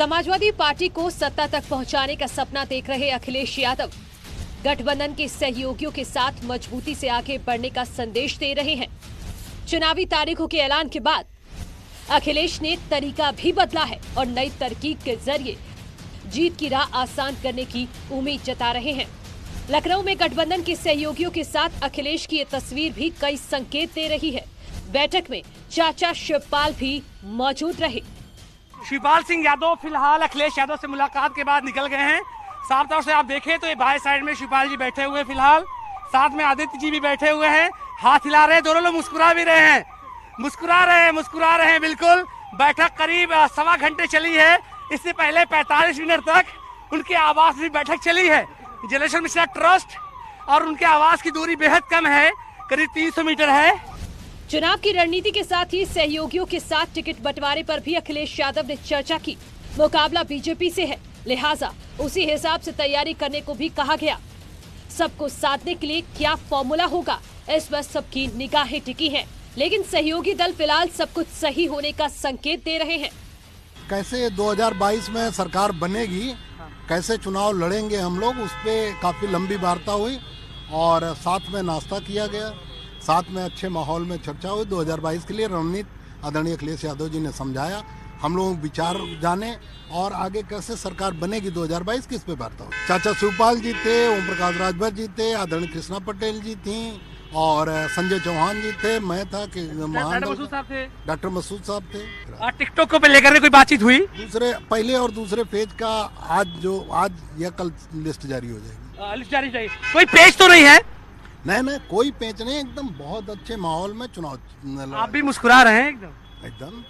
Samajwadi party को सत्ता तक पहुंचाने का सपना देख रहे अखिलेश यादव गठबंधन के सहयोगियों के साथ मजबूती से आगे बढ़ने का संदेश दे रहे हैं। चुनावी तारीखों के ऐलान के बाद अखिलेश ने तरीका भी बदला है और नई तरकीब के जरिए जीत की राह आसान करने की उम्मीद जता रहे हैं। लखनऊ में गठबंधन के सहयोगियों के साथ अखिलेश की ये तस्वीर भी कई संकेत दे रही है। बैठक में चाचा शिवपाल भी मौजूद रहे। शिवपाल सिंह यादव फिलहाल अखिलेश यादव से मुलाकात के बाद निकल गए हैं। साफ तौर से आप देखें तो ये बाएं साइड में शिवपाल जी बैठे हुए, फिलहाल साथ में आदित्य जी भी बैठे हुए हैं, हाथ हिला रहे हैं। दोनों लोग मुस्कुरा भी रहे हैं, मुस्कुरा रहे हैं बिल्कुल। बैठक करीब 1.25 घंटे चली है। इससे पहले 45 मिनट तक उनके आवास में बैठक चली है। जलेश्वर मिश्रा ट्रस्ट और उनके आवास की दूरी बेहद कम है, करीब 300 मीटर है। चुनाव की रणनीति के साथ ही सहयोगियों के साथ टिकट बंटवारे पर भी अखिलेश यादव ने चर्चा की। मुकाबला बीजेपी से है, लिहाजा उसी हिसाब से तैयारी करने को भी कहा गया। सबको साधने के लिए क्या फॉर्मूला होगा, इस पर सबकी निगाहें टिकी हैं। लेकिन सहयोगी दल फिलहाल सब कुछ सही होने का संकेत दे रहे हैं। कैसे 2022 में सरकार बनेगी, कैसे चुनाव लड़ेंगे हम लोग, उस पर काफी लंबी वार्ता हुई और साथ में नाश्ता किया गया, साथ में अच्छे माहौल में चर्चा हुई। 2022 के लिए रणनीति आदरणीय अखिलेश यादव जी ने समझाया, हम लोग विचार जाने और आगे कैसे सरकार बनेगी 2022 की, इस पे वार्ता हुई। चाचा शिवपाल जी थे, ओम प्रकाश राजभर जी थे, आदरणीय कृष्णा पटेल जी थी और संजय चौहान जी थे, मैं था कि डॉक्टर मसूद साहब थे। टिकटॉक को लेकर के कोई बातचीत हुई? पहले और दूसरे पेज का आज या कल लिस्ट जारी हो जाएगी। लिस्ट जारी चाहिए, कोई पेज तो नहीं है? नहीं, कोई पेच नहीं, एकदम बहुत अच्छे माहौल में चुनाव। आप भी मुस्कुरा रहे हैं, एकदम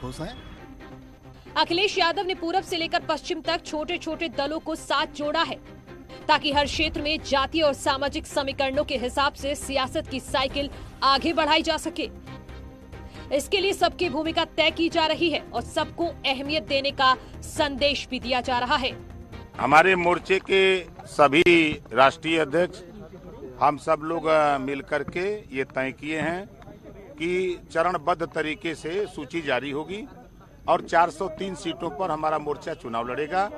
खुश हैं। अखिलेश यादव ने पूरब से लेकर पश्चिम तक छोटे छोटे दलों को साथ जोड़ा है ताकि हर क्षेत्र में जातीय और सामाजिक समीकरणों के हिसाब से सियासत की साइकिल आगे बढ़ाई जा सके। इसके लिए सबकी भूमिका तय की जा रही है और सबको अहमियत देने का संदेश भी दिया जा रहा है। हमारे मोर्चे के सभी राष्ट्रीय अध्यक्ष हम सब लोग मिलकर के ये तय किए हैं कि चरणबद्ध तरीके से सूची जारी होगी और 403 सीटों पर हमारा मोर्चा चुनाव लड़ेगा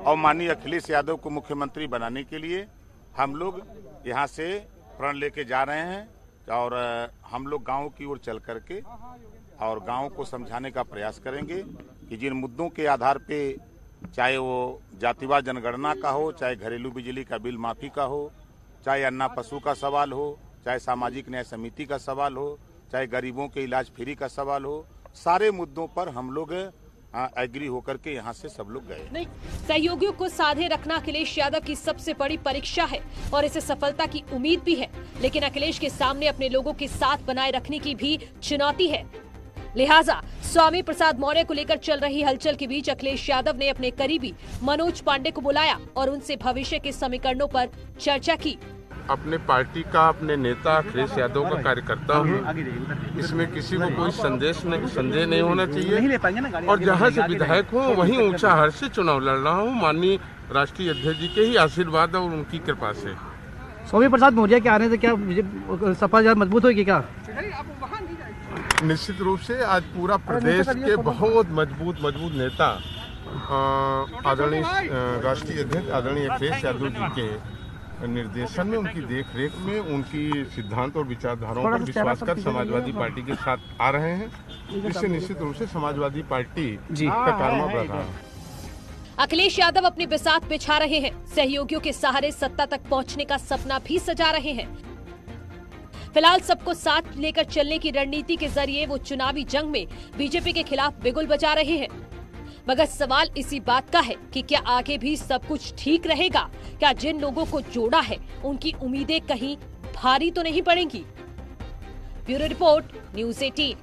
और माननीय अखिलेश यादव को मुख्यमंत्री बनाने के लिए हम लोग यहाँ से प्रण लेके जा रहे हैं और हम लोग गांव की ओर चल करके और गांव को समझाने का प्रयास करेंगे कि जिन मुद्दों के आधार पे, चाहे वो जातिवाद जनगणना का हो, चाहे घरेलू बिजली का बिल माफी का हो, चाहे अन्ना पशु का सवाल हो, चाहे सामाजिक न्याय समिति का सवाल हो, चाहे गरीबों के इलाज फ्री का सवाल हो, सारे मुद्दों पर हम लोग एग्री होकर के यहाँ से सब लोग गए। सहयोगियों को साधे रखना अखिलेश यादव की सबसे बड़ी परीक्षा है और इसे सफलता की उम्मीद भी है। लेकिन अखिलेश के सामने अपने लोगों के साथ बनाए रखने की भी चुनौती है। लिहाजा स्वामी प्रसाद मौर्य को लेकर चल रही हलचल के बीच अखिलेश यादव ने अपने करीबी मनोज पांडे को बुलाया और उनसे भविष्य के समीकरणों पर चर्चा की। अपने पार्टी का, अपने नेता अखिलेश यादव का कार्यकर्ता हूँ, इसमें किसी को कोई संदेह नहीं होना चाहिए और जहाँ से विधायक हूँ वहीं ऊंचा हार से चुनाव लड़ रहा हूँ, माननीय राष्ट्रीय अध्यक्ष जी के ही आशीर्वाद और उनकी कृपा से। स्वामी प्रसाद मौर्य के आने से क्या सपा ज्यादा मजबूत होगी क्या? निश्चित रूप से आज पूरा प्रदेश के बहुत मजबूत नेता आदरणीय राष्ट्रीय अध्यक्ष आदरणीय अखिलेश यादव जी के निर्देशन में, उनकी देखरेख में, उनकी सिद्धांत और विचारधाराओं पर विश्वास कर समाजवादी पार्टी के साथ आ रहे हैं। इससे निश्चित रूप से समाजवादी पार्टी का कारवा बढ़ रहा है। अखिलेश यादव अपनी बिसात बिछा रहे हैं, सहयोगियों के सहारे सत्ता तक पहुंचने का सपना भी सजा रहे हैं। फिलहाल सबको साथ लेकर चलने की रणनीति के जरिए वो चुनावी जंग में बीजेपी के खिलाफ बिगुल बजा रहे हैं। मगर सवाल इसी बात का है कि क्या आगे भी सब कुछ ठीक रहेगा? क्या जिन लोगों को जोड़ा है उनकी उम्मीदें कहीं भारी तो नहीं पड़ेंगी? Bureau report, news 18।